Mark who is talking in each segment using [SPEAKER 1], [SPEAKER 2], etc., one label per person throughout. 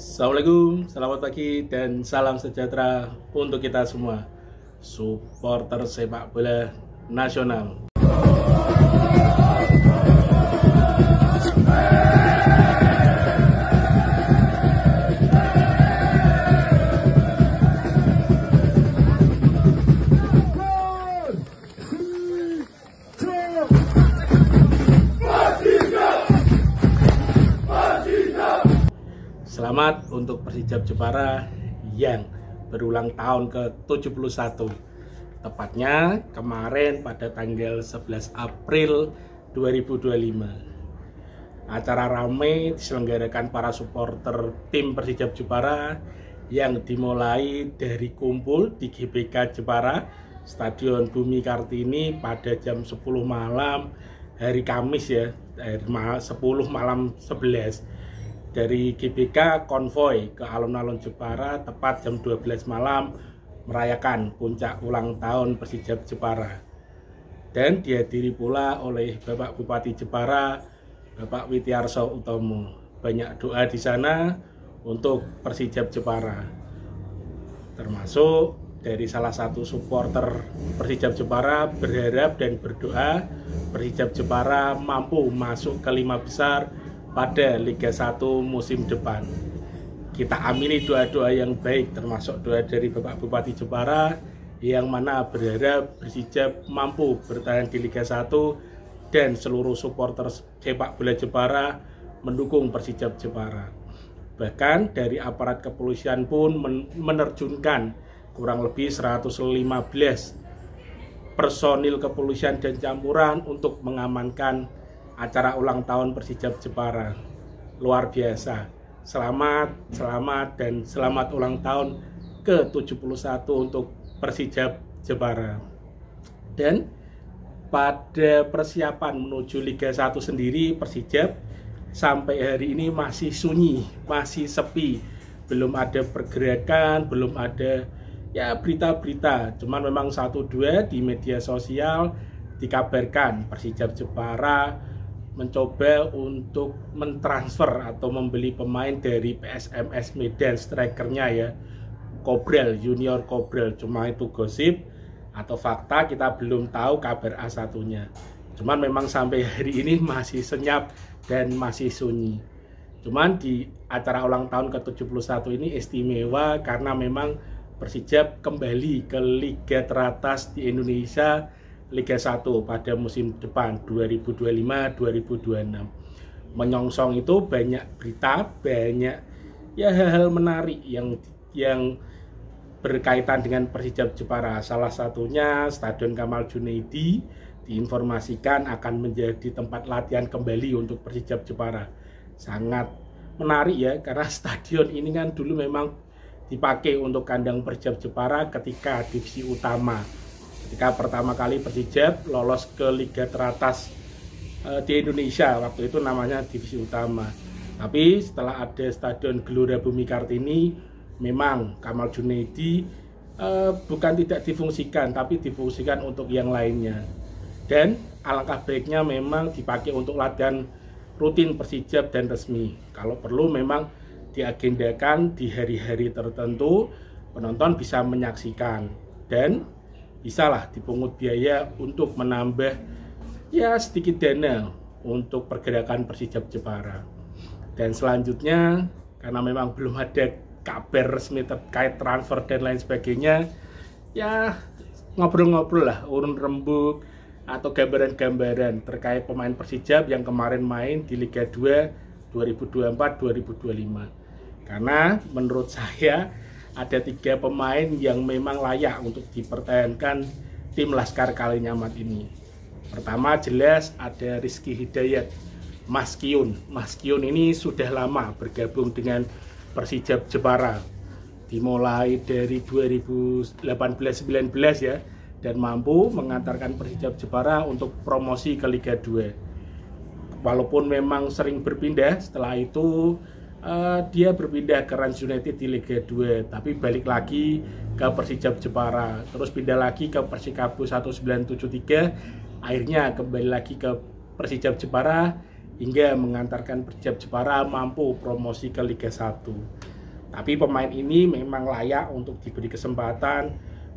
[SPEAKER 1] Assalamualaikum, selamat pagi dan salam sejahtera untuk kita semua, supporter sepak bola nasional. Selamat untuk Persijap Jepara yang berulang tahun ke-71. Tepatnya kemarin pada tanggal 11 April 2025. Acara ramai diselenggarakan para supporter tim Persijap Jepara yang dimulai dari kumpul di GBK Jepara, Stadion Bumi Kartini pada jam 10 malam hari Kamis ya, 10 malam 11. Dari GBK konvoy ke alun-alun Jepara tepat jam 12 malam merayakan puncak ulang tahun Persijap Jepara. Dan dihadiri pula oleh Bapak Bupati Jepara, Bapak Witiarso Utomo. Banyak doa di sana untuk Persijap Jepara. Termasuk dari salah satu supporter Persijap Jepara berharap dan berdoa Persijap Jepara mampu masuk ke 5 besar pada Liga 1 musim depan. Kita amini doa-doa yang baik, termasuk doa dari Bapak Bupati Jepara yang mana berharap Persijap mampu bertahan di Liga 1 dan seluruh supporter sepak bola Jepara mendukung Persijap Jepara. Bahkan dari aparat kepolisian pun menerjunkan kurang lebih 115 personil kepolisian dan campuran untuk mengamankan acara ulang tahun Persijap Jepara. Luar biasa. Selamat dan selamat ulang tahun ke-71 untuk Persijap Jepara. Dan pada persiapan menuju Liga 1 sendiri, Persijap sampai hari ini masih sunyi, masih sepi. Belum ada pergerakan, belum ada ya berita-berita. Cuman memang 1-2 di media sosial dikabarkan Persijap Jepara mencoba untuk mentransfer atau membeli pemain dari PSMS Medan, strikernya ya, Kobrel, Junior Kobrel. Cuma itu gosip atau fakta, kita belum tahu kabar A1-nya. Cuman memang sampai hari ini masih senyap dan masih sunyi. Cuman di acara ulang tahun ke-71 ini istimewa karena memang Persijap kembali ke liga teratas di Indonesia, Liga 1 pada musim depan 2025-2026. Menyongsong itu banyak berita, banyak ya hal-hal menarik yang berkaitan dengan Persijap Jepara. Salah satunya Stadion Kamal Junaidi diinformasikan akan menjadi tempat latihan kembali untuk Persijap Jepara. Sangat menarik ya, karena stadion ini kan dulu memang dipakai untuk kandang Persijap Jepara ketika divisi utama. Ketika pertama kali Persijap lolos ke liga teratas di Indonesia, waktu itu namanya divisi utama. Tapi setelah ada Stadion Gelora Bumi Kartini, memang Kamal Junaidi bukan tidak difungsikan, tapi difungsikan untuk yang lainnya. Dan alangkah baiknya memang dipakai untuk latihan rutin Persijap dan resmi. Kalau perlu memang diagendakan di hari-hari tertentu, penonton bisa menyaksikan dan bisalah dipungut biaya untuk menambah ya sedikit dana untuk pergerakan Persijap Jepara. Dan selanjutnya, karena memang belum ada kabar resmi terkait transfer dan lain sebagainya, ya ngobrol-ngobrol lah, urun rembuk atau gambaran-gambaran terkait pemain Persijap yang kemarin main di Liga 2 2024-2025. Karena menurut saya ada 3 pemain yang memang layak untuk dipertahankan tim Laskar Kalinyamat ini. Pertama jelas ada Rizky Hidayat, Mas Kyun. Mas Kyun ini sudah lama bergabung dengan Persijap Jepara. Dimulai dari 2018-19 ya, dan mampu mengantarkan Persijap Jepara untuk promosi ke Liga 2. Walaupun memang sering berpindah, setelah itu dia berpindah ke Rans United di Liga 2, tapi balik lagi ke Persijap Jepara, terus pindah lagi ke Persikabo 1973, akhirnya kembali lagi ke Persijap Jepara hingga mengantarkan Persijap Jepara mampu promosi ke Liga 1. Tapi pemain ini memang layak untuk diberi kesempatan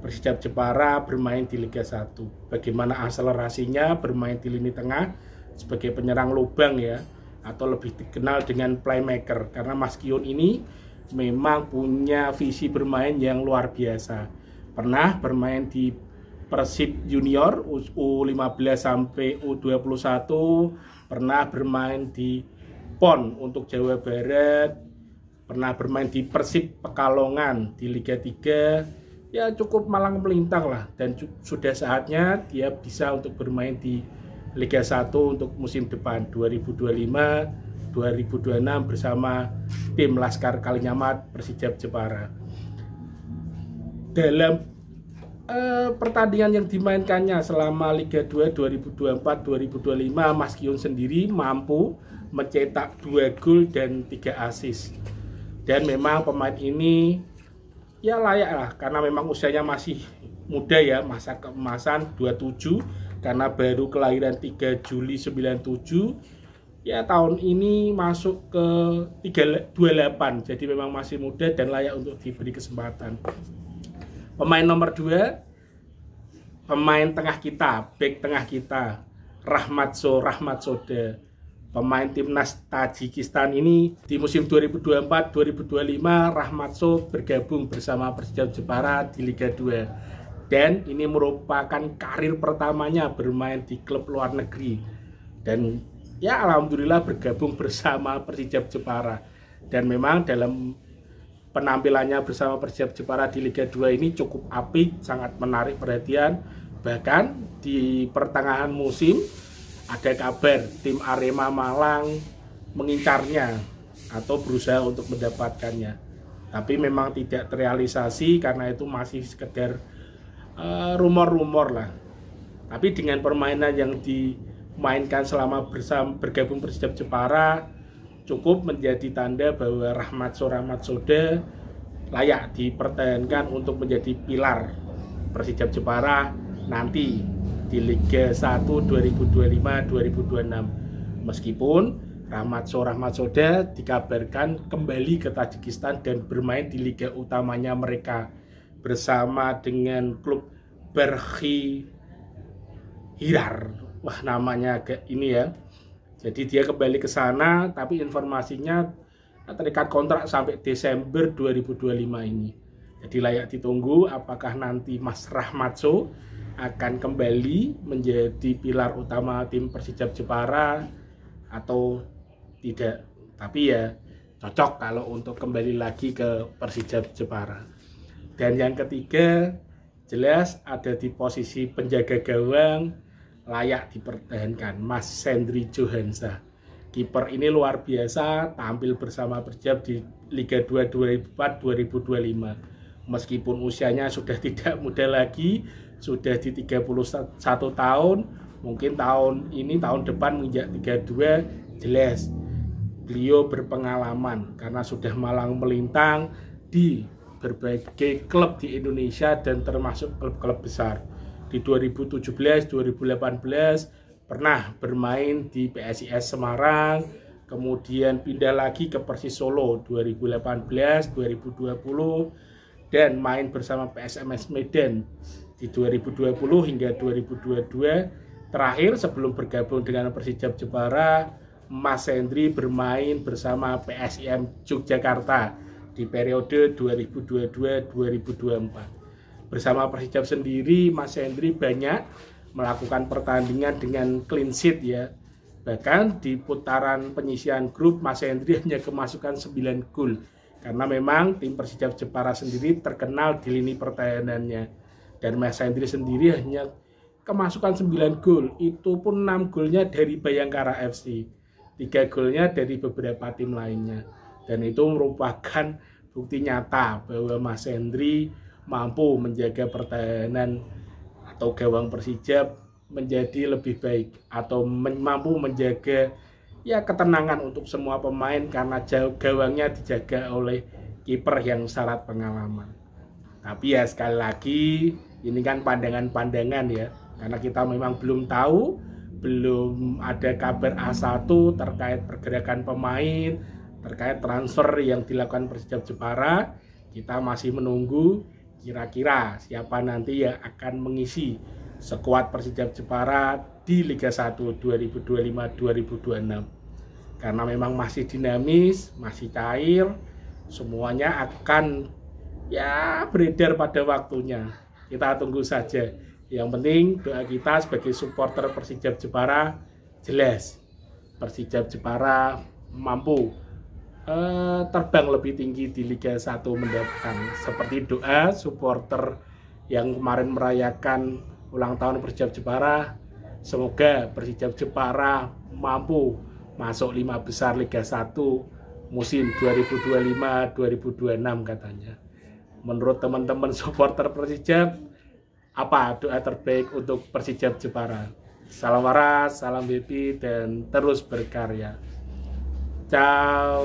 [SPEAKER 1] Persijap Jepara bermain di Liga 1. Bagaimana akselerasinya bermain di lini tengah sebagai penyerang lubang ya, atau lebih dikenal dengan playmaker, karena Mas Kion ini memang punya visi bermain yang luar biasa. Pernah bermain di Persib Junior U15 sampai U21, pernah bermain di PON untuk Jawa Barat, pernah bermain di Persib Pekalongan di Liga 3. Ya cukup malang melintang lah, dan sudah saatnya dia bisa untuk bermain di Liga 1 untuk musim depan 2025-2026 bersama tim Laskar Kalinyamat Persijap Jepara. Dalam pertandingan yang dimainkannya selama Liga 2 2024-2025, Mas Kion sendiri mampu mencetak 2 gol dan 3 assist. Dan memang pemain ini ya layak lah, karena memang usianya masih muda ya, masa keemasan 27, karena baru kelahiran 3 Juli 97. Ya tahun ini masuk ke 28, jadi memang masih muda dan layak untuk diberi kesempatan. Pemain nomor 2, pemain tengah kita, bek tengah kita, Rahmatso Rahmatsoda. Pemain timnas Tajikistan ini di musim 2024-2025 Rahmatso bergabung bersama Persijap Jepara di Liga 2. Dan ini merupakan karir pertamanya bermain di klub luar negeri. Dan ya alhamdulillah bergabung bersama Persijap Jepara. Dan memang dalam penampilannya bersama Persijap Jepara di Liga 2 ini cukup apik, sangat menarik perhatian. Bahkan di pertengahan musim ada kabar tim Arema Malang mengincarnya atau berusaha untuk mendapatkannya. Tapi memang tidak terrealisasi karena itu masih sekedar rumor-rumor lah. Tapi dengan permainan yang dimainkan selama bergabung Persijap Jepara cukup menjadi tanda bahwa Rahmatso Rahmatsoda layak dipertahankan untuk menjadi pilar Persijap Jepara nanti di Liga 1 2025-2026. Meskipun Rahmatso Rahmatsoda dikabarkan kembali ke Tajikistan dan bermain di liga utamanya mereka bersama dengan klub Berhi Hirar. Wah, namanya agak ini ya. Jadi dia kembali ke sana, tapi informasinya terikat kontrak sampai Desember 2025 ini. Jadi layak ditunggu apakah nanti Mas Rahmatso akan kembali menjadi pilar utama tim Persijap Jepara atau tidak. Tapi ya cocok kalau untuk kembali lagi ke Persijap Jepara. Dan yang ketiga, jelas ada di posisi penjaga gawang layak dipertahankan, Mas Sendri Johansa. Kiper ini luar biasa, tampil bersama Persijap di Liga 2 2024-2025. Meskipun usianya sudah tidak muda lagi, sudah di 31 tahun, mungkin tahun ini, tahun depan menginjak 32, jelas beliau berpengalaman karena sudah malang melintang di berbagai klub di Indonesia dan termasuk klub-klub besar. Di 2017, 2018 pernah bermain di PSIS Semarang, kemudian pindah lagi ke Persis Solo 2018, 2020 dan main bersama PSMS Medan di 2020 hingga 2022. Terakhir sebelum bergabung dengan Persijap Jepara, Mas Sendri bermain bersama PSIM Yogyakarta di periode 2022-2024. Bersama Persijap sendiri, Mas Sendri banyak melakukan pertandingan dengan clean sheet ya. Bahkan di putaran penyisian grup, Mas Sendri hanya kemasukan 9 gol. Karena memang tim Persijap Jepara sendiri terkenal di lini pertahanannya. Dan Mas Sendri sendiri hanya kemasukan 9 gol. Itu pun 6 golnya dari Bayangkara FC. 3 golnya dari beberapa tim lainnya. Dan itu merupakan bukti nyata bahwa Mas Sendri mampu menjaga pertahanan atau gawang Persijap menjadi lebih baik, atau mampu menjaga ya ketenangan untuk semua pemain karena gawangnya dijaga oleh kiper yang syarat pengalaman. Tapi ya sekali lagi ini kan pandangan-pandangan ya, karena kita memang belum tahu belum ada kabar A1 terkait pergerakan pemain, terkait transfer yang dilakukan Persijap Jepara. Kita masih menunggu kira-kira siapa nanti yang akan mengisi skuad Persijap Jepara di Liga 1 2025-2026. Karena memang masih dinamis, masih cair, semuanya akan beredar pada waktunya. Kita tunggu saja. Yang penting doa kita sebagai supporter Persijap Jepara jelas Persijap Jepara mampu terbang lebih tinggi di Liga 1 mendatang. Seperti doa supporter yang kemarin merayakan ulang tahun Persijap Jepara, semoga Persijap Jepara mampu masuk 5 besar Liga 1 musim 2025-2026 katanya. Menurut teman-teman supporter Persijap, apa doa terbaik untuk Persijap Jepara? Salam waras, salam happy, dan terus berkarya. Ciao.